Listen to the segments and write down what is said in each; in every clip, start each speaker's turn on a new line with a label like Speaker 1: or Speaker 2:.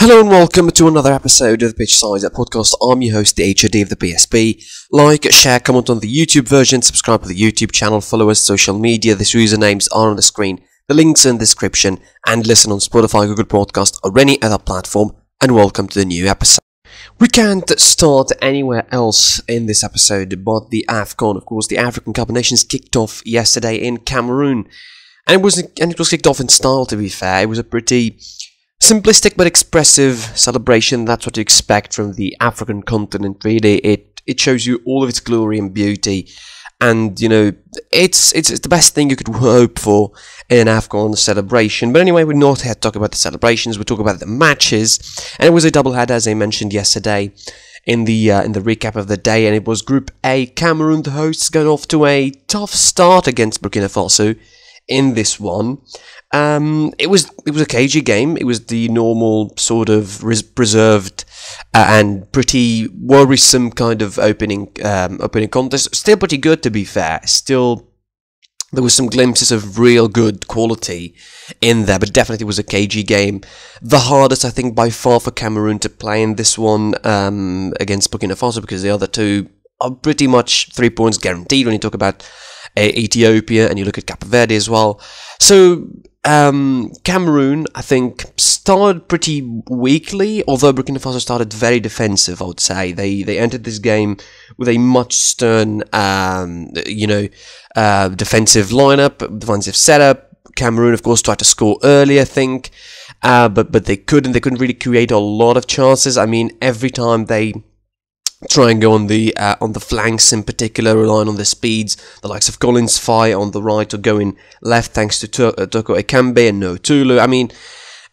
Speaker 1: Hello and welcome to another episode of the Pitch Size podcast. I'm your host, the HOD of the PSP. Like, share, comment on the YouTube version, subscribe to the YouTube channel, follow us on social media. The usernames are on the screen, the links in the description, and listen on Spotify, Google Podcast, or any other platform. And welcome to the new episode. We can't start anywhere else in this episode but the AFCON. Of course, the African Cup of Nations kicked off yesterday in Cameroon, and it was kicked off in style. To be fair, it was a pretty simplistic but expressive celebration. That's what you expect from the African continent, really. It shows you all of its glory and beauty, and you know it's the best thing you could hope for in an AFCON celebration. But anyway, we're not here to talk about the celebrations. We talk about the matches, and it was a doubleheader, as I mentioned yesterday in the recap of the day. And it was Group A. Cameroon, the hosts, got off to a tough start against Burkina Faso in this one. It was a cagey game. It was the normal sort of preserved and pretty worrisome kind of opening contest. Still pretty good, to be fair. Still, there was some glimpses of real good quality in there, but definitely was a cagey game. The hardest, I think, by far for Cameroon to play in this one against Burkina Faso, because the other two are pretty much 3 points guaranteed when you talk about Ethiopia and you look at Cape Verde as well. So Cameroon, I think, started pretty weakly, although Burkina Faso started very defensive, I would say. They entered this game with a much stern, defensive lineup, defensive setup. Cameroon, of course, tried to score early, I think, but they couldn't. They couldn't really create a lot of chances. I mean, every time they try and go on the flanks in particular, relying on the speeds, the likes of Collins Fai on the right or going left thanks to Toko Ekambi and No Tulu. I mean,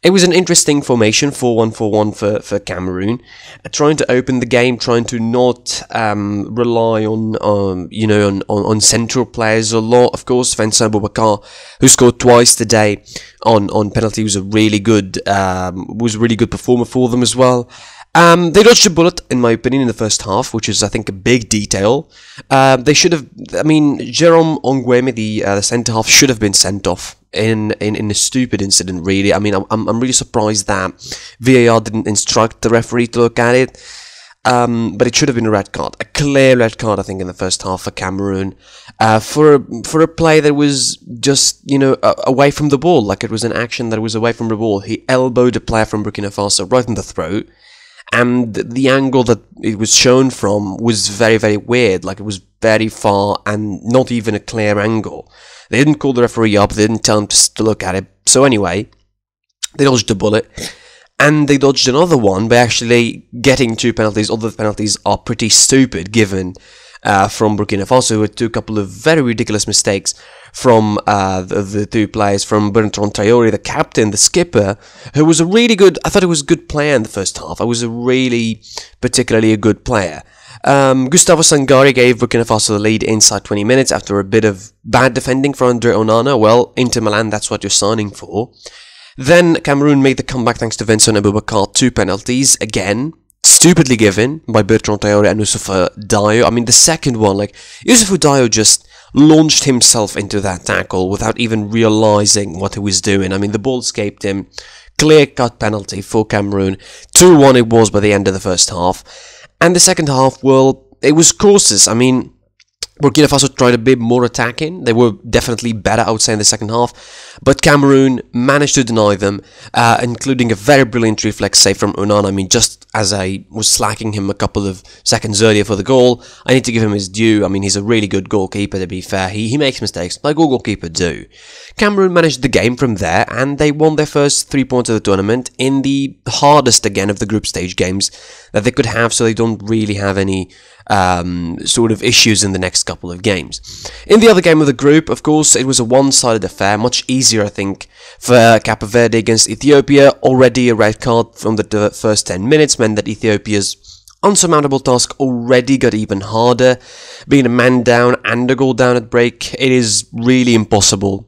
Speaker 1: it was an interesting formation, 4-1-4-1 for Cameroon, trying to open the game, trying to not rely on central players a lot. Of course, Vincent Boubacar, who scored twice today on penalty, was a really good performer for them as well. They dodged a bullet, in my opinion, in the first half, which is, I think, a big detail. They should have, Jerome Ongweme, the centre-half, should have been sent off in a stupid incident, really. I mean, I'm really surprised that VAR didn't instruct the referee to look at it. But it should have been a red card, a clear red card, I think, in the first half for Cameroon, for a play that was just, away from the ball, like it was an action that was away from the ball. He elbowed a player from Burkina Faso right in the throat. And the angle that it was shown from was very, very weird. Like, it was very far and not even a clear angle. They didn't call the referee up. They didn't tell him to look at it. So anyway, they dodged a bullet. And they dodged another one by actually getting two penalties. Although the penalties are pretty stupid, given from Burkina Faso, who took a couple of very ridiculous mistakes from the two players, from Bertrand Traoré, the captain, the skipper, who was a really good, I thought he was a good player in the first half. I was particularly a good player. Gustavo Sangari gave Burkina Faso the lead inside 20 minutes after a bit of bad defending for Andre Onana. Well, Inter Milan, that's what you're signing for. Then Cameroon made the comeback thanks to Vincent Boubacar, two penalties, again stupidly given by Bertrand Traoré and Youssoufou Dayo. I mean, the second one, like, Youssoufou Dayo just launched himself into that tackle without even realising what he was doing. I mean, the ball escaped him. Clear-cut penalty for Cameroon. 2-1 it was by the end of the first half. And the second half, well, it was cautious. I mean, Burkina Faso tried a bit more attacking. They were definitely better, I would say, in the second half. But Cameroon managed to deny them, including a very brilliant reflex save from Onana. I mean, just as I was slacking him a couple of seconds earlier for the goal, I need to give him his due. I mean, he's a really good goalkeeper, to be fair. He makes mistakes, like all goalkeepers do. Cameroon managed the game from there, and they won their first 3 points of the tournament in the hardest, again, of the group stage games that they could have, so they don't really have any sort of issues in the next couple of games. In the other game of the group, of course, it was a one-sided affair, much easier, I think, for Cape Verde against Ethiopia. Already a red card from the first 10 minutes meant that Ethiopia's unsurmountable task already got even harder. Being a man down and a goal down at break, it is really impossible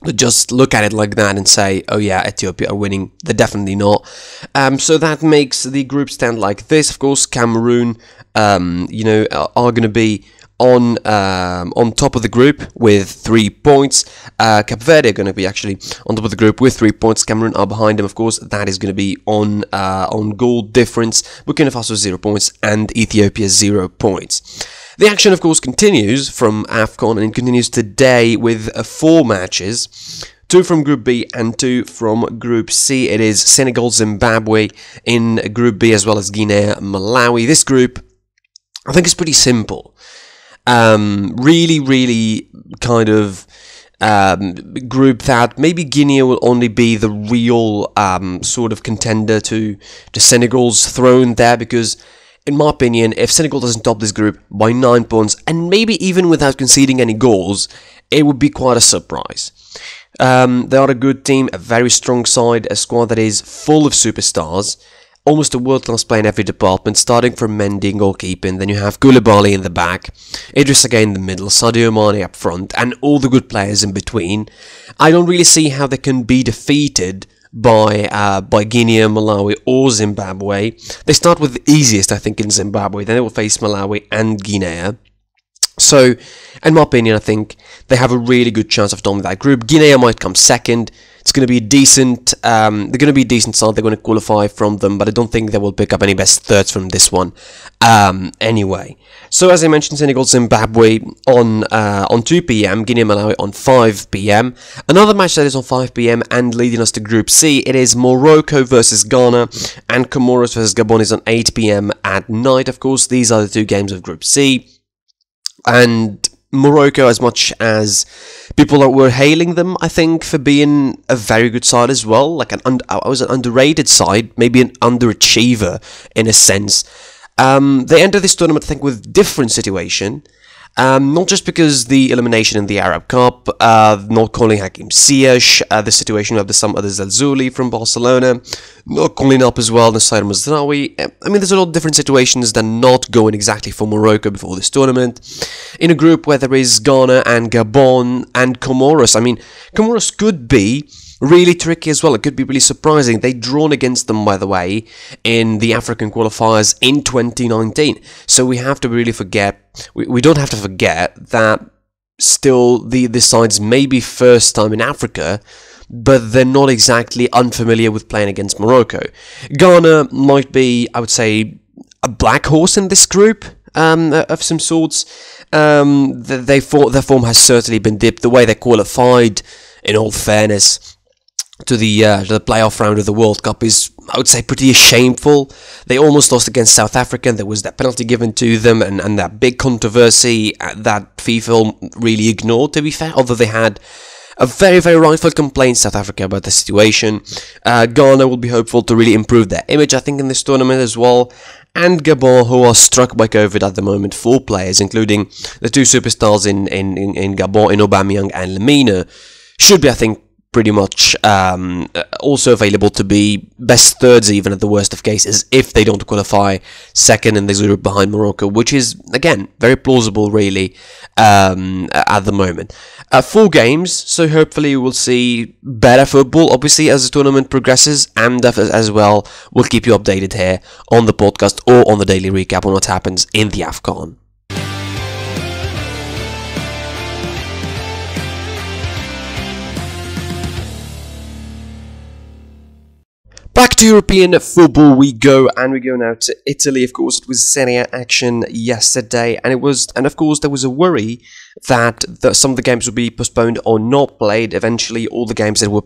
Speaker 1: to just look at it like that and say, oh yeah, Ethiopia are winning. They're definitely not. So that makes the group stand like this. Of course, Cameroon, are going to be on top of the group with 3 points. Cape Verde are going to be actually on top of the group with 3 points. Cameroon are behind them, of course. That is going to be on goal difference. Burkina Faso 0 points and Ethiopia 0 points. The action, of course, continues from AFCON, and it continues today with 4 matches. 2 from Group B and 2 from Group C. It is Senegal, Zimbabwe in Group B, as well as Guinea, Malawi. This group, I think, is pretty simple. Really kind of group that maybe Guinea will only be the real sort of contender to Senegal's throne there, because in my opinion, if Senegal doesn't top this group by 9 points, and maybe even without conceding any goals, it would be quite a surprise. They are a good team, a very strong side, a squad that is full of superstars, almost a world-class player in every department, starting from Mendy in goalkeeping, then you have Koulibaly in the back, Idrissa Gueye in the middle, Sadio Mane up front, and all the good players in between. I don't really see how they can be defeated by Guinea, Malawi, or Zimbabwe. They start with the easiest, I think, in Zimbabwe, then they will face Malawi and Guinea. So, in my opinion, I think they have a really good chance of dominating that group. Guinea might come second. It's going to be a decent. They're going to be a decent side. They're going to qualify from them, but I don't think they will pick up any best thirds from this one. Anyway, so as I mentioned, Senegal, Zimbabwe on 2 p.m. Guinea, Malawi on 5 p.m. Another match that is on 5 p.m. and leading us to Group C. It is Morocco versus Ghana, and Comoros versus Gabon is on 8 p.m. at night. Of course, these are the 2 games of Group C. And Morocco, as much as people were hailing them, I think, for being a very good side as well, like I was an underrated side, maybe an underachiever in a sense. They entered this tournament, I think, with different situation. Not just because the elimination in the Arab Cup, not calling Hakim Ziyech, the situation of some others, Al-Zuli from Barcelona, not calling up as well Nasser Mazraoui. I mean, there's a lot of different situations that not going exactly for Morocco before this tournament. In a group where there is Ghana and Gabon and Comoros. I mean, Comoros could be really tricky as well. It could be really surprising. They'd drawn against them, by the way, in the African qualifiers in 2019. So we have to really forget, we don't have to forget that still the sides may be first time in Africa, but they're not exactly unfamiliar with playing against Morocco. Ghana might be, I would say, a black horse in this group of some sorts. Their form has certainly been dipped. The way they qualified, in all fairness, to the playoff round of the World Cup is, I would say, pretty shameful. They almost lost against South Africa, and there was that penalty given to them, and that big controversy that FIFA really ignored, to be fair, although they had a very, very rightful complaint, South Africa, about the situation. Ghana will be hopeful to really improve their image, I think, in this tournament as well. And Gabon, who are struck by COVID at the moment, 4 players, including the 2 superstars in Gabon, in Aubameyang and Lemina, should be, I think, pretty much also available to be best thirds even at the worst of cases if they don't qualify second in this group behind Morocco, which is, again, very plausible really at the moment. 4 games, so hopefully we'll see better football, obviously, as the tournament progresses, and as well, we'll keep you updated here on the podcast or on the daily recap on what happens in the AFCON. Back to European football we go, and we go now to Italy. Of course, it was Serie A action yesterday, and of course there was a worry that some of the games would be postponed or not played. Eventually, all the games that were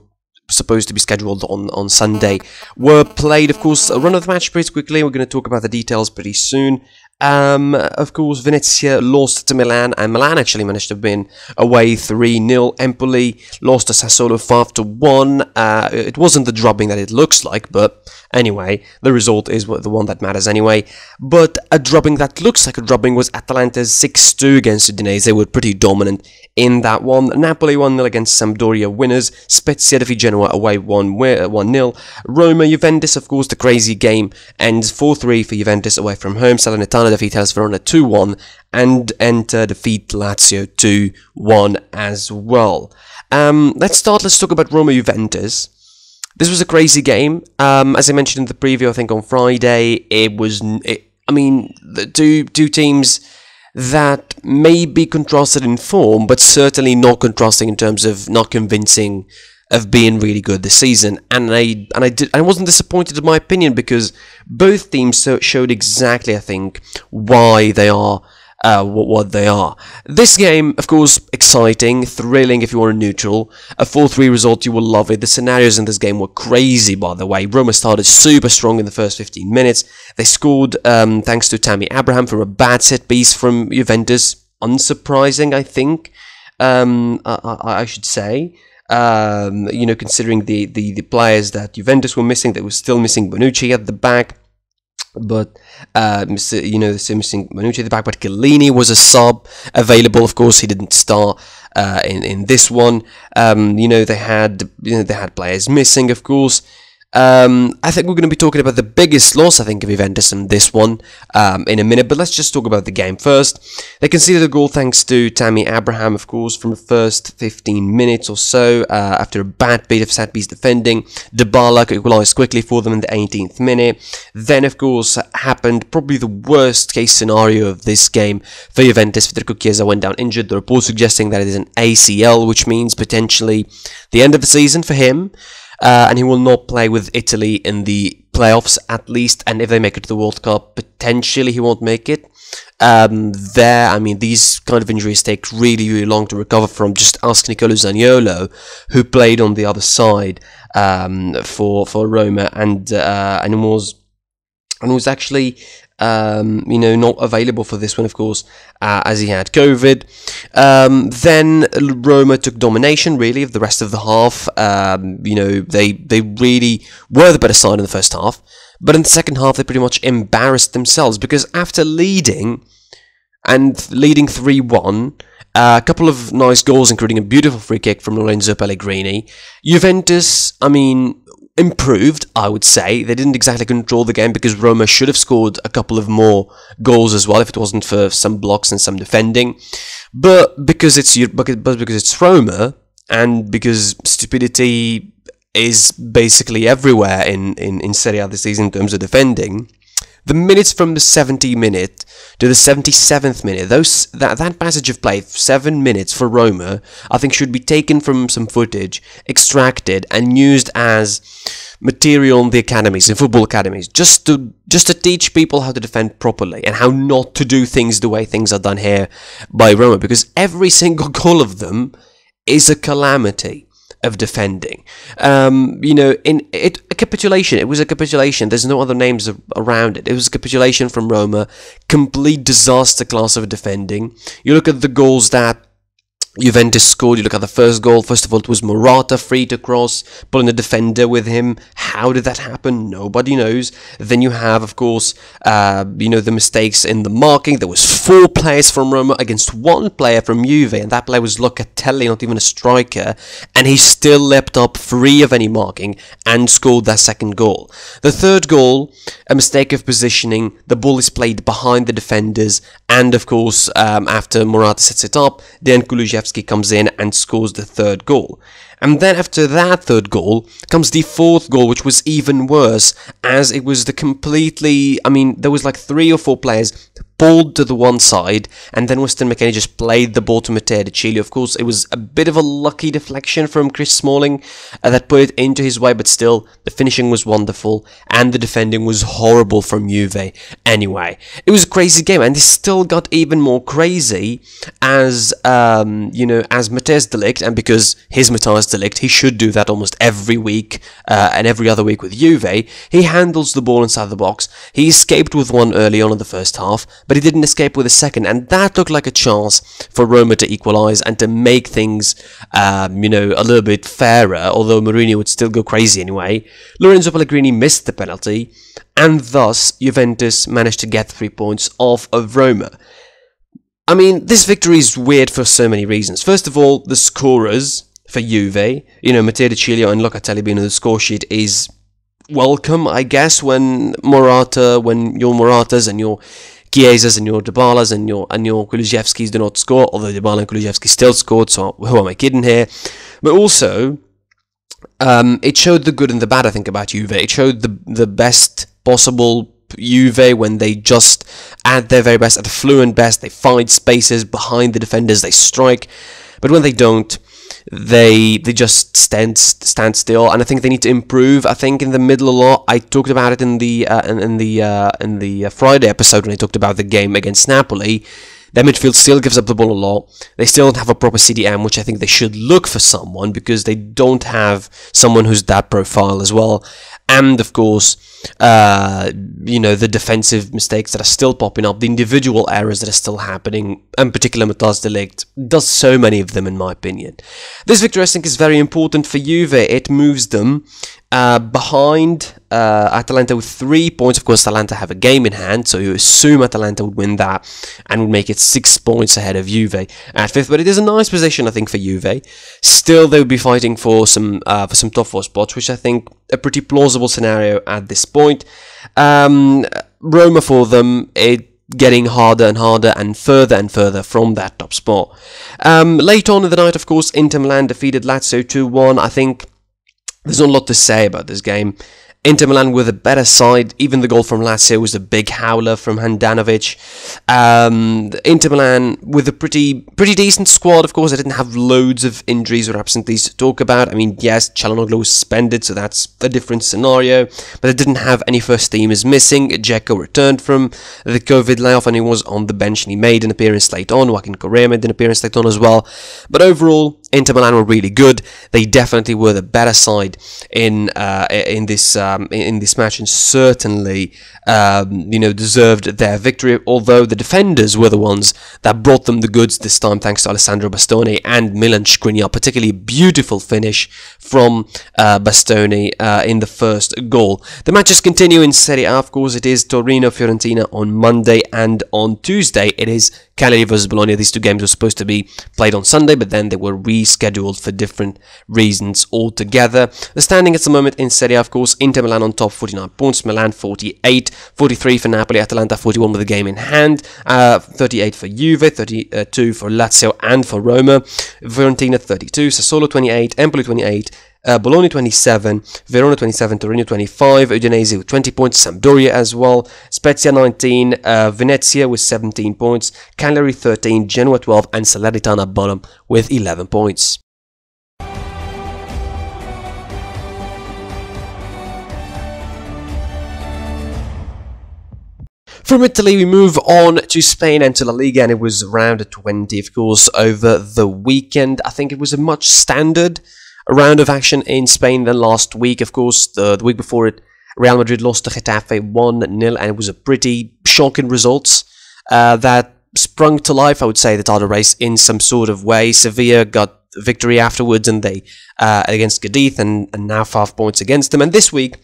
Speaker 1: supposed to be scheduled on Sunday were played. Of course, a run of the match pretty quickly. We're going to talk about the details pretty soon. Of course, Venezia lost to Milan, and Milan actually managed to win away 3-0. Empoli lost to Sassuolo 5-1. It wasn't the drubbing that it looks like, but anyway, the result is the one that matters anyway. But a drubbing that looks like a drubbing was Atalanta's 6-2 against Udinese. They were pretty dominant in that one. Napoli 1-0 against Sampdoria winners. Spezia defeat Genoa away 1-0. Roma Juventus, of course, the crazy game ends 4-3 for Juventus away from home. Salernitana defeat Hellas Verona 2-1, and Inter defeat Lazio 2-1 as well. Let's talk about Roma Juventus. This was a crazy game. As I mentioned in the preview, I think on Friday, I mean, the two teams, that may be contrasted in form, but certainly not contrasting in terms of not convincing of being really good this season. And I wasn't disappointed in my opinion, because both teams showed exactly, I think, why they are what they are. This game, of course, exciting, thrilling if you are a neutral. A 4-3 result, you will love it. The scenarios in this game were crazy, by the way. Roma started super strong in the first 15 minutes. They scored thanks to Tammy Abraham from a bad set piece from Juventus. Unsurprising, I think, I should say. You know, considering the players that Juventus were missing, they were still missing Bonucci at the back. But you know, they're missing Bonucci at the back. But Chiellini was a sub available. Of course, he didn't start in this one. You know, they had players missing. Of course. I think we're going to be talking about the biggest loss, I think, of Juventus in this one in a minute, but let's just talk about the game first. They conceded a goal thanks to Tammy Abraham, of course, from the first 15 minutes or so, after a bad bit of set-piece defending. Dybala equalised quickly for them in the 18th minute. Then, of course, happened probably the worst-case scenario of this game for Juventus. Federico Chiesa went down injured, the report suggesting that it is an ACL, which means potentially the end of the season for him. And he will not play with Italy in the playoffs, at least. And if they make it to the World Cup, potentially he won't make it. I mean, these kind of injuries take really, really long to recover from. Just ask Nicolo Zaniolo, who played on the other side for Roma, and was actually you know, not available for this one, of course, as he had COVID. Then Roma took domination, really, of the rest of the half. You know, they really were the better side in the first half, but in the second half they pretty much embarrassed themselves, because after leading 3-1, a couple of nice goals, including a beautiful free kick from Lorenzo Pellegrini, Juventus, I mean, improved, I would say. They didn't exactly control the game, because Roma should have scored a couple of more goals as well if it wasn't for some blocks and some defending. But because it's Roma, and because stupidity is basically everywhere in Serie A this season in terms of defending, the minutes from the 70th minute to the 77th minute, that passage of play, 7 minutes for Roma, I think should be taken from some footage, extracted, and used as material in the academies, in football academies, just to teach people how to defend properly and how not to do things the way things are done here by Roma, because every single goal of them is a calamity of defending. You know, a capitulation. It was a capitulation. There's no other names around it. It was a capitulation from Roma. Complete disaster class of defending. You look at the goals that Juventus scored. You look at the first goal. First of all, it was Morata free to cross, pulling the defender with him. How did that happen? Nobody knows. Then you have, of course, you know, the mistakes in the marking. There was 4 players from Roma against 1 player from Juve, and that player was Locatelli, not even a striker, and he still leapt up free of any marking and scored that second goal. The third goal, a mistake of positioning. The ball is played behind the defenders, and of course, after Morata sets it up, then Kulusevski comes in and scores the third goal. And then after that third goal comes the fourth goal, which was even worse, as it was the completely, I mean, there was like 3 or 4 players pulled to the one side, and then Weston McKennie just played the ball to Matteo De Chile. Of course, it was a bit of a lucky deflection from Chris Smalling that put it into his way, but still, the finishing was wonderful, and the defending was horrible from Juve. Anyway, it was a crazy game, and it still got even more crazy as, you know, as Matthijs de Ligt, and because he's Matthijs de Ligt, he should do that almost every week, and every other week with Juve. He handles the ball inside the box. He escaped with one early on in the first half, but he didn't escape with a second, and that looked like a chance for Roma to equalise and to make things, you know, a little bit fairer, although Mourinho would still go crazy anyway. Lorenzo Pellegrini missed the penalty, and thus Juventus managed to get 3 points off of Roma. I mean, this victory is weird for so many reasons. First of all, the scorers for Juve, you know, Matteo De Chile and Locatelli being on the score sheet is welcome, I guess, when your Moratas and your Chiesas and your Dybalas and your Kulusevskis do not score, although Dybala and Kulusevski still scored, so who am I kidding here? But also, it showed the good and the bad, I think, about Juve. It showed the best possible Juve when they just at their very best, at the fluent best. They find spaces behind the defenders, they strike, but when they don't, they just stand still, and I think they need to improve. I think in the middle a lot. I talked about it in the Friday episode when I talked about the game against Napoli. Their midfield still gives up the ball a lot. They still don't have a proper CDM, which I think they should look for someone, because they don't have someone who's that profile as well. And of course, the defensive mistakes that are still popping up, the individual errors that are still happening, in particular Matthias de Ligt does so many of them, in my opinion. This victory, I think, is very important for Juve. It moves them behind Atalanta with 3 points. Of course, Atalanta have a game in hand, so you assume Atalanta would win that and would make it 6 points ahead of Juve at 5th. But it is a nice position, I think, for Juve. Still, they would be fighting for some top 4 spots, which I think a pretty plausible scenario at this point. Roma for them, getting harder and harder and further from that top spot. Late on in the night, of course, Inter Milan defeated Lazio 2-1. I think there's not a lot to say about this game. Inter Milan were the better side. Even the goal from Lazio was a big howler from Handanovic. Inter Milan with a pretty decent squad. Of course, they didn't have loads of injuries or absentees to talk about. I mean, yes, Çalhanoğlu was suspended, so that's a different scenario. But they didn't have any first teamers missing. Dzeko returned from the COVID layoff and he was on the bench and he made an appearance late on. Joaquin Correa made an appearance late on as well. But overall, Inter Milan were really good. They definitely were the better side in this match, and certainly deserved their victory. Although the defenders were the ones that brought them the goods this time, thanks to Alessandro Bastoni and Milan Skriniar. Particularly beautiful finish from Bastoni in the first goal. The matches continue in Serie A. Of course, it is Torino-Fiorentina on Monday, and on Tuesday it is Cagliari vs Bologna. These 2 games were supposed to be played on Sunday, but then they were rescheduled for different reasons altogether. The standing at the moment in Serie A, of course, Inter Milan on top, 49 points, Milan 48, 43 for Napoli, Atalanta 41 with the game in hand, 38 for Juve, 32 for Lazio and for Roma, Fiorentina 32, Sassuolo 28, Empoli 28, Bologna 27, Verona 27, Torino 25, Udinese with 20 points, Sampdoria as well, Spezia 19, Venezia with 17 points, Cagliari 13, Genoa 12, and Salernitana bottom with 11 points. From Italy, we move on to Spain and to La Liga, and it was round 20, of course, over the weekend. I think it was a much standard round of action in Spain than last week. Of course, the week before it, Real Madrid lost to Getafe 1-0, and it was a pretty shocking result that sprung to life, I would say, the title race in some sort of way. Sevilla got victory afterwards, and they against Cadiz, and now 5 points against them. And this week,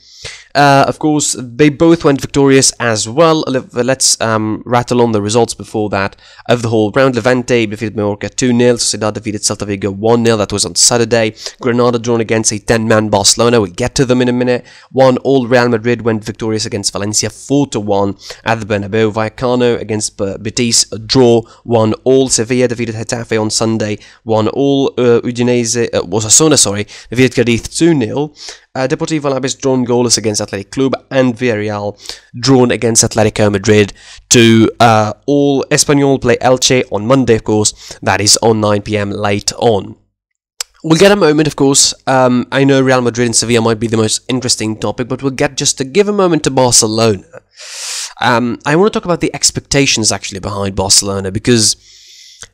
Speaker 1: of course, they both went victorious as well. Let's rattle on the results before that of the whole round. Levante defeated Mallorca 2-0. Sociedad defeated Celta Vigo 1-0. That was on Saturday. Granada drawn against a 10-man Barcelona. We'll get to them in a minute. 1-1. Real Madrid went victorious against Valencia 4-1 at the Bernabeu. Vallecano against Betis, a draw 1-1. Sevilla defeated Getafe on Sunday 1-1. Udinese, Osasuna, defeated Cadiz 2-0. Deportivo Alaves drawn goalless against Athletic Club, and Villarreal drawn against Atletico Madrid 2-all. Espanyol play Elche on Monday, of course. That is on 9 PM late on. We'll get a moment, of course. I know Real Madrid and Sevilla might be the most interesting topic, but we'll get just to give a moment to Barcelona. I want to talk about the expectations actually behind Barcelona, because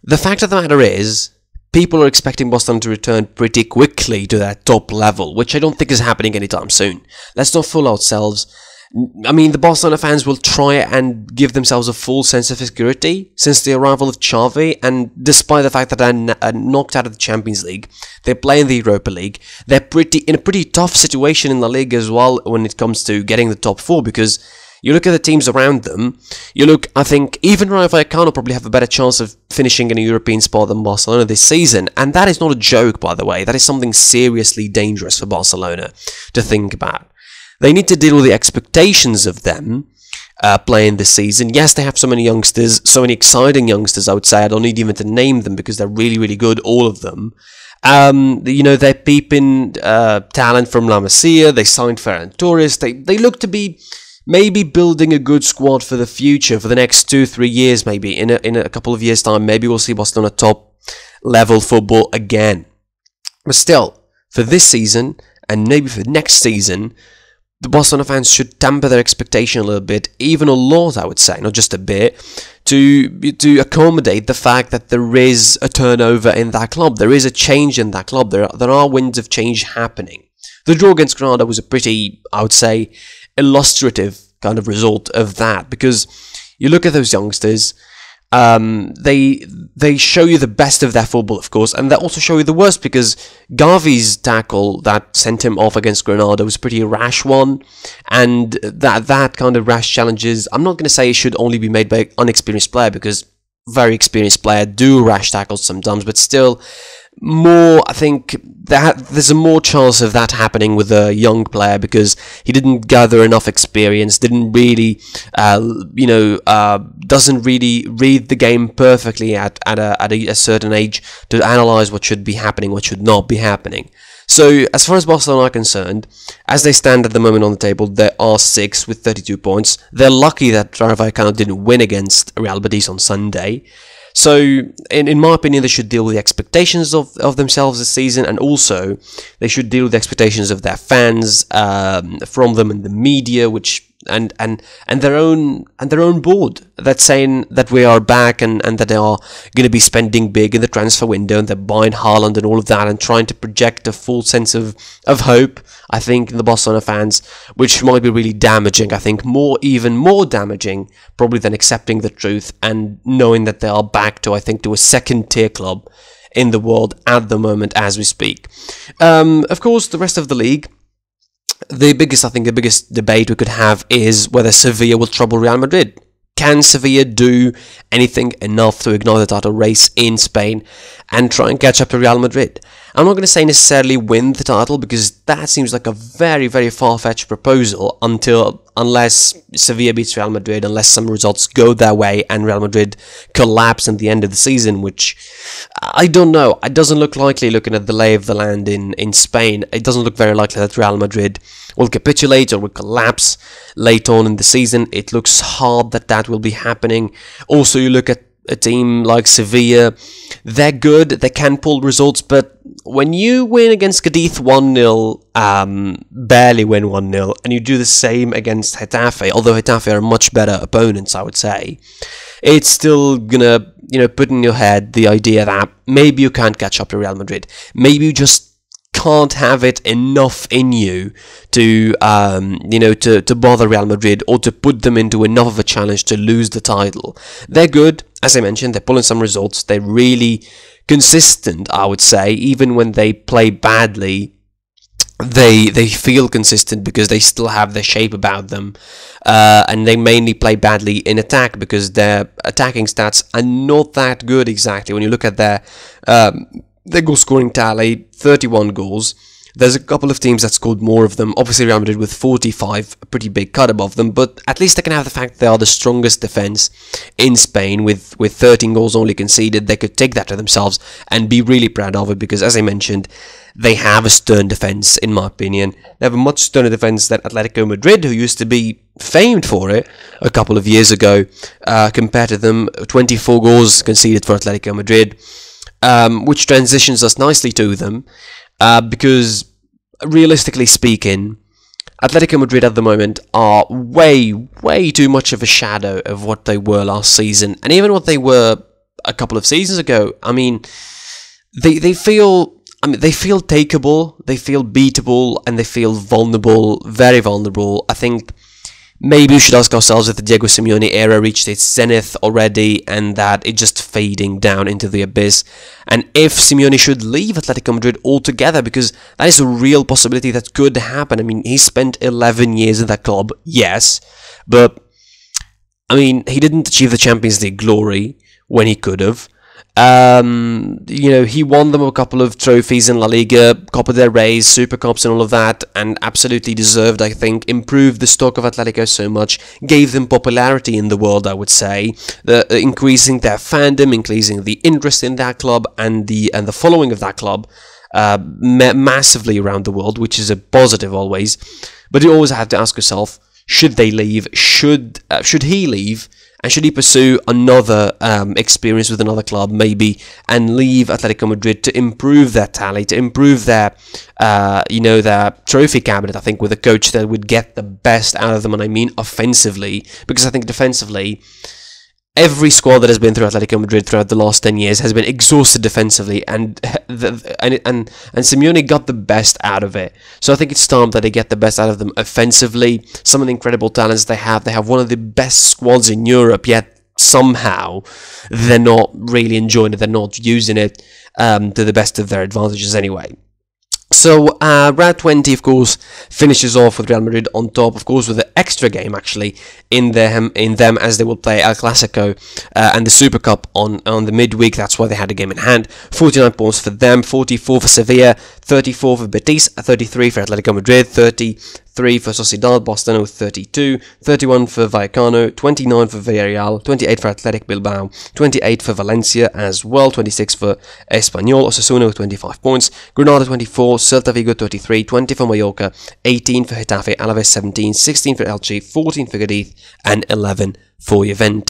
Speaker 1: the fact of the matter is, people are expecting Barcelona to return pretty quickly to that top level, which I don't think is happening anytime soon. Let's not fool ourselves. I mean, the Barcelona fans will try and give themselves a full sense of security since the arrival of Xavi, and despite the fact that they're knocked out of the Champions League, they play in the Europa League, they're in a pretty tough situation in La Liga as well when it comes to getting the top 4, because you look at the teams around them, I think even Rayo Vallecano probably have a better chance of finishing in a European spot than Barcelona this season. And that is not a joke, by the way. That is something seriously dangerous for Barcelona to think about. They need to deal with the expectations of them playing this season. Yes, they have so many youngsters, so many exciting youngsters, I would say. I don't need even to name them because they're really, really good, all of them. They're peeping talent from La Masia. They signed Ferran Torres. They look to be maybe building a good squad for the future, for the next 2-3 years, maybe in a couple of years' time, maybe we'll see Barcelona top level football again. But still, for this season and maybe for next season, the Barcelona fans should temper their expectation a little bit, even a lot, I would say, not just a bit, to accommodate the fact that there is a turnover in that club. There is a change in that club. There are winds of change happening. The draw against Granada was a pretty, I would say, illustrative kind of result of that, because you look at those youngsters, they show you the best of their football, of course, and they also show you the worst, because Gavi's tackle that sent him off against Granada was a pretty rash one, and that kind of rash challenges, I'm not going to say it should only be made by an unexperienced player, because very experienced players do rash tackles sometimes, but still, more, I think that there's a more chance of that happening with a young player, because he didn't gather enough experience, didn't really, doesn't really read the game perfectly at a certain age to analyze what should be happening, what should not be happening. So, as far as Barcelona are concerned, as they stand at the moment on the table, they are 6th with 32 points. They're lucky that Rayo Vallecano didn't win against Real Betis on Sunday. So, in my opinion, they should deal with the expectations of themselves this season, and also they should deal with the expectations of their fans, from them and the media, which and their own board that's saying that we are back and that they are going to be spending big in the transfer window, and they're buying Haaland and all of that, and trying to project a full sense of hope, I think, in the Barcelona fans, which might be really damaging. I think even more damaging probably than accepting the truth and knowing that they are back to, I think, to a second-tier club in the world at the moment as we speak. Of course, the rest of the league, the biggest debate we could have is whether Sevilla will trouble Real Madrid. Can Sevilla do anything enough to ignite the title race in Spain and try and catch up to Real Madrid? I'm not going to say necessarily win the title, because that seems like a very, very far-fetched proposal unless Sevilla beats Real Madrid, unless some results go their way and Real Madrid collapse at the end of the season, which I don't know. It doesn't look likely looking at the lay of the land in Spain. It doesn't look very likely that Real Madrid will capitulate or will collapse late on in the season. It looks hard that will be happening. Also, you look at a team like Sevilla, they're good, they can pull results, but when you win against Cadiz 1-0, barely win 1-0, and you do the same against Getafe, although Getafe are much better opponents, I would say, it's still gonna, put in your head the idea that maybe you can't catch up to Real Madrid. Maybe you just can't have it enough in you to bother Real Madrid, or to put them into enough of a challenge to lose the title. They're good, as I mentioned, they're pulling some results, they're really consistent, I would say. Even when they play badly, they feel consistent because they still have their shape about them, and they mainly play badly in attack because their attacking stats are not that good exactly. When you look at their goal scoring tally, 31 goals. There's a couple of teams that scored more of them. Obviously, Real Madrid with 45, a pretty big cut above them, but at least they can have the fact they are the strongest defense in Spain with 13 goals only conceded. They could take that to themselves and be really proud of it, because, as I mentioned, they have a stern defense, in my opinion. They have a much sterner defense than Atletico Madrid, who used to be famed for it a couple of years ago. Compared to them, 24 goals conceded for Atletico Madrid, which transitions us nicely to them. Because, realistically speaking, Atletico Madrid at the moment are way, way too much of a shadow of what they were last season, and even what they were a couple of seasons ago. I mean, they feel takeable, they feel beatable, and they feel vulnerable, very vulnerable. I think maybe we should ask ourselves if the Diego Simeone era reached its zenith already, and that it's just fading down into the abyss. And if Simeone should leave Atletico Madrid altogether, because that is a real possibility that could happen. I mean, he spent 11 years in that club, yes, but I mean, he didn't achieve the Champions League glory when he could have. He won them a couple of trophies in La Liga, Copa del Rey, Super Cups and all of that, and absolutely deserved, I think, improved the stock of Atletico so much, gave them popularity in the world, I would say, increasing their fandom, increasing the interest in that club and the following of that club massively around the world, which is a positive always. But you always have to ask yourself, Should they leave? Should he leave? And should he pursue another experience with another club, maybe, and leave Atletico Madrid to improve their tally, to improve their, their trophy cabinet, I think, with a coach that would get the best out of them, and I mean offensively, because I think defensively, every squad that has been through Atletico Madrid throughout the last 10 years has been exhausted defensively, and Simeone got the best out of it. So I think it's time that they get the best out of them offensively. Some of the incredible talents they have one of the best squads in Europe, yet somehow they're not really enjoying it, they're not using it to the best of their advantages anyway. So, round 20, of course, finishes off with Real Madrid on top, of course, with the extra game, actually, in them, as they will play El Clasico and the Super Cup on the midweek. That's why they had a game in hand. 49 points for them, 44 for Sevilla, 34 for Betis, 33 for Atletico Madrid, 33 for Sociedad, Boston with 32, 31 for Vallecano, 29 for Villarreal, 28 for Athletic Bilbao, 28 for Valencia as well, 26 for Espanyol, Osasuna with 25 points, Granada 24, Celta Vigo 33, 20 for Mallorca, 18 for Getafe, Alaves 17, 16 for Elche, 14 for Cadiz, and 11 for Juventus.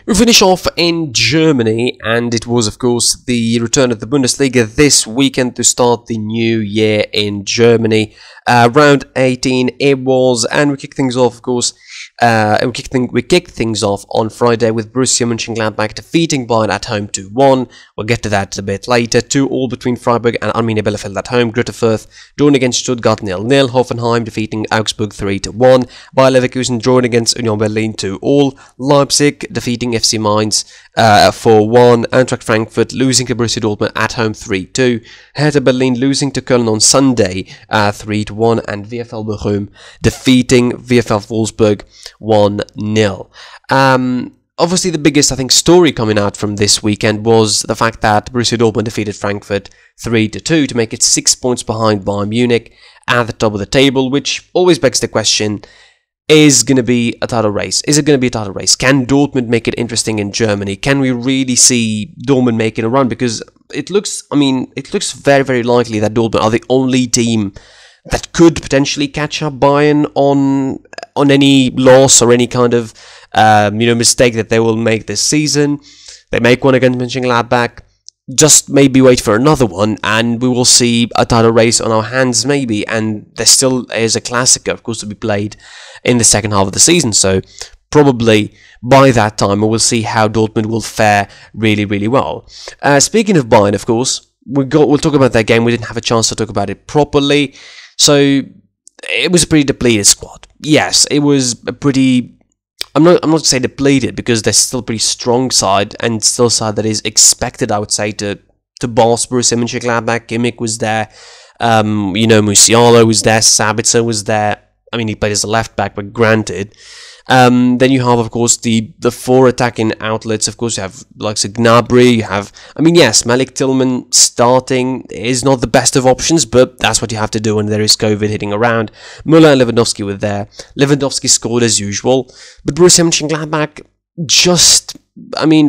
Speaker 1: We finish off in Germany, and it was, of course, the return of the Bundesliga this weekend to start the new year in Germany. Round 18 it was, and we kick things off, of course. We kicked things off on Friday with Borussia Mönchengladbach defeating Bayern at home 2-1. We'll get to that a bit later. 2-2 between Freiburg and Arminia Bielefeld at home. Greuther Fürth drawn against Stuttgart 0-0. Hoffenheim defeating Augsburg 3-1. Bayer Leverkusen drawn against Union Berlin 2-2. Leipzig defeating FC Mainz 4-1. Eintracht Frankfurt losing to Borussia Dortmund at home 3-2. Hertha Berlin losing to Köln on Sunday 3-1. And VfL Bochum defeating VfL Wolfsburg 1-0. Obviously, the biggest, I think, story coming out from this weekend was the fact that Borussia Dortmund defeated Frankfurt 3-2 to make it 6 points behind Bayern Munich at the top of the table, which always begs the question, is going to be a title race? Is it going to be a title race? Can Dortmund make it interesting in Germany? Can we really see Dortmund making a run? Because it looks very, very likely that Dortmund are the only team that could potentially catch up Bayern on any loss or any kind of mistake that they will make this season. They make one against Mönchengladbach, just maybe wait for another one, and we will see a title race on our hands maybe. And there still is a Classico, of course, to be played in the second half of the season. So probably by that time we will see how Dortmund will fare really, really well. Speaking of Bayern, of course, we'll talk about that game. We didn't have a chance to talk about it properly. So it was a pretty depleted squad. Yes, it was a pretty... I'm not going to say depleted, because they're still a pretty strong side, and still a side that is expected, I would say, to boss Borussia Mönchengladbach. Kimmich was there, Musiala was there, Sabitzer was there. I mean, he played as a left back, but granted. Then you have, of course, the four attacking outlets. Of course, you have like Gnabry. You have, yes, Malik Tillman starting is not the best of options, but that's what you have to do when there is COVID hitting around. Müller and Lewandowski were there. Lewandowski scored as usual, but Borussia Mönchengladbach just,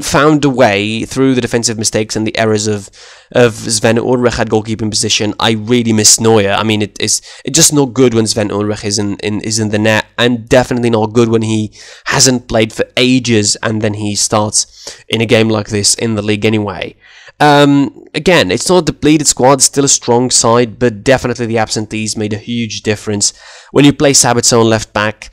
Speaker 1: found a way through the defensive mistakes and the errors of Sven Ulreich at goalkeeping position. I really miss Neuer. It's just not good when Sven Ulreich is in the net, and definitely not good when he hasn't played for ages and then he starts in a game like this in the league anyway. Again, it's not a depleted squad, still a strong side, but definitely the absentees made a huge difference. When you play Sabitzer on left back,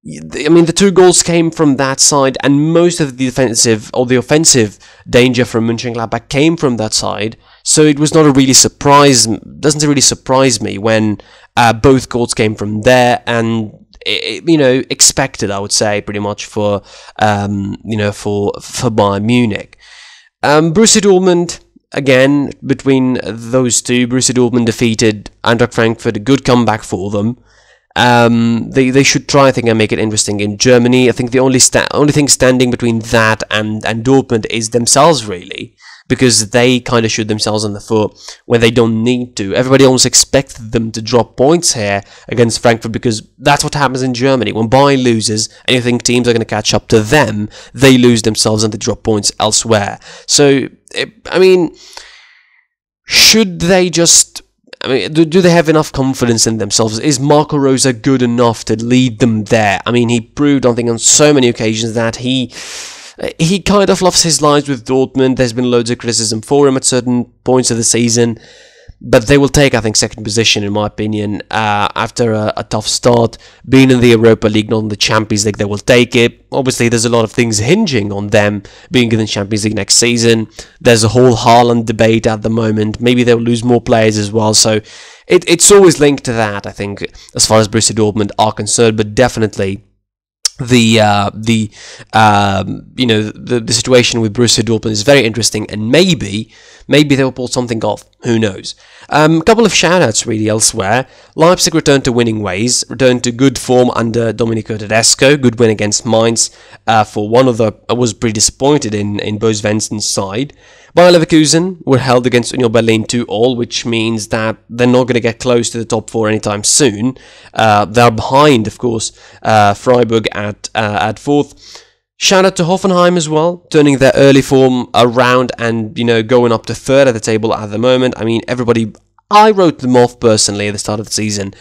Speaker 1: the two goals came from that side, and most of the defensive or the offensive danger from Mönchengladbach came from that side. So it was not a really surprise. Doesn't really surprise me when both goals came from there, and expected, I would say, pretty much for Bayern Munich. Borussia Dortmund. Again, between those two, Borussia Dortmund defeated Eintracht Frankfurt. A good comeback for them. They should try, I think, and make it interesting in Germany. I think the only thing standing between that and Dortmund is themselves, really, because they kind of shoot themselves in the foot when they don't need to. Everybody almost expected them to drop points here against Frankfurt, because that's what happens in Germany. When Bayern loses and you think teams are going to catch up to them, they lose themselves and they drop points elsewhere. So, I mean, should they just... I mean, do they have enough confidence in themselves? Is Marco Rosa good enough to lead them there? I mean, he proved, I think, on so many occasions that he kind of loves his lives with Dortmund. There's been loads of criticism for him at certain points of the season, but they will take, I think, second position, in my opinion, after a tough start. Being in the Europa League, not in the Champions League, they will take it. Obviously, there's a lot of things hinging on them being in the Champions League next season. There's a whole Haaland debate at the moment. Maybe they'll lose more players as well. So it's always linked to that, I think, as far as Borussia Dortmund are concerned. But definitely, the situation with Borussia Dortmund is very interesting, and maybe they will pull something off. Who knows? A couple of shout-outs really elsewhere. Leipzig returned to winning ways, returned to good form under Domenico Tedesco. Good win against Mainz. For one of the, I was pretty disappointed in Bo Svensson's side. Bayer Leverkusen were held against Union Berlin 2-2, which means that they're not going to get close to the top four anytime soon. They're behind, of course, Freiburg at fourth. Shout out to Hoffenheim as well, turning their early form around and, going up to third at the table at the moment. I mean, I wrote them off personally at the start of the season,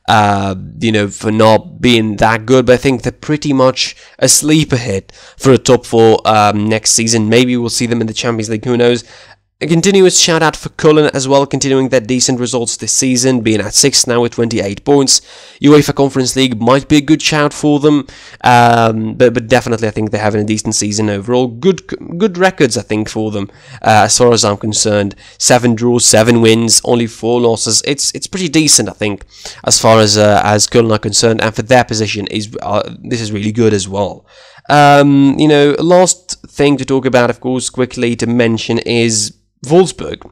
Speaker 1: for not being that good, but I think they're pretty much a sleeper hit for a top four next season. Maybe we'll see them in the Champions League, who knows. A continuous shout out for Köln as well, continuing their decent results this season, being at 6th now with 28 points. UEFA Conference League might be a good shout for them, but definitely I think they're having a decent season overall. Good records, I think, for them, as far as I'm concerned. 7 draws, 7 wins, only 4 losses. It's pretty decent, I think, as far as Köln are concerned, and for their position, this is really good as well. Last thing to talk about, of course, quickly to mention is Wolfsburg.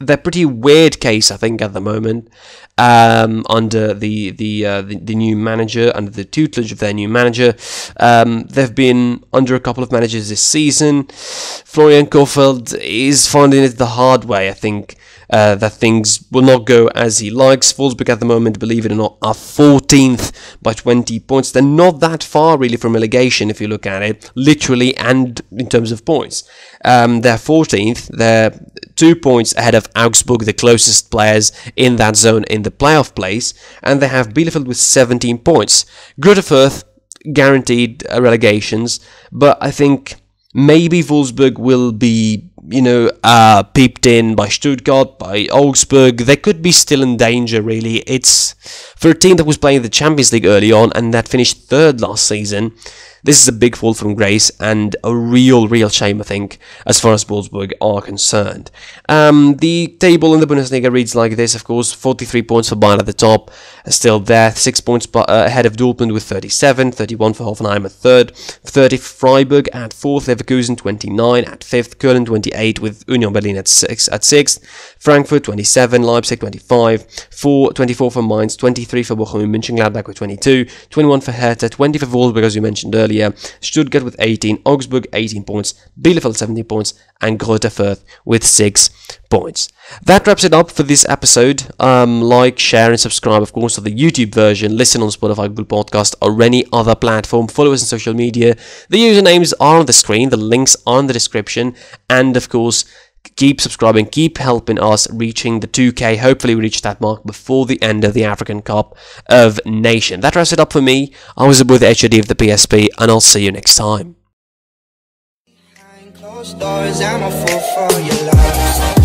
Speaker 1: They're pretty weird case, I think, at the moment, under the new manager, under the tutelage of their new manager. They've been under a couple of managers this season. Florian Kohfeldt is finding it the hard way, I think, that things will not go as he likes. Wolfsburg at the moment, believe it or not, are 14th by 20 points. They're not that far really from relegation if you look at it, literally and in terms of points. They're 14th, they're 2 points ahead of Augsburg, the closest players in that zone in the playoff place, and they have Bielefeld with 17 points. Greuther Fürth guaranteed relegations, but I think maybe Wolfsburg will be, peeped in by Stuttgart, by Augsburg. They could be still in danger, really. It's for a team that was playing the Champions League early on and that finished third last season. This is a big fall from grace and a real shame, I think, as far as Wolfsburg are concerned. The table in the Bundesliga reads like this, of course. 43 points for Bayern at the top, still there. 6 points ahead of Dortmund with 37. 31 for Hoffenheim at third. 30 for Freiburg at fourth. Leverkusen 29 at fifth. Köln 28 with Union Berlin at sixth. Frankfurt 27. Leipzig 25. 24 for Mainz. 23 for Bochum Mönchengladbach with 22. 21 for Hertha. 20 for Wolfsburg, as you mentioned earlier. Stuttgart with 18, Augsburg 18 points, Bielefeld 17 points, and Greuther Fürth with 6 points. That wraps it up for this episode. Like, share, and subscribe, of course, to the YouTube version. Listen on Spotify, Google Podcast, or any other platform. Follow us on social media. The usernames are on the screen, the links are in the description, and of course, keep subscribing, keep helping us reaching the 2K. Hopefully we reach that mark before the end of the African Cup of Nations. That wraps it up for me. I was with the HOD of the PSP, and I'll see you next time. Behind closed doors, I'm a fool for your love.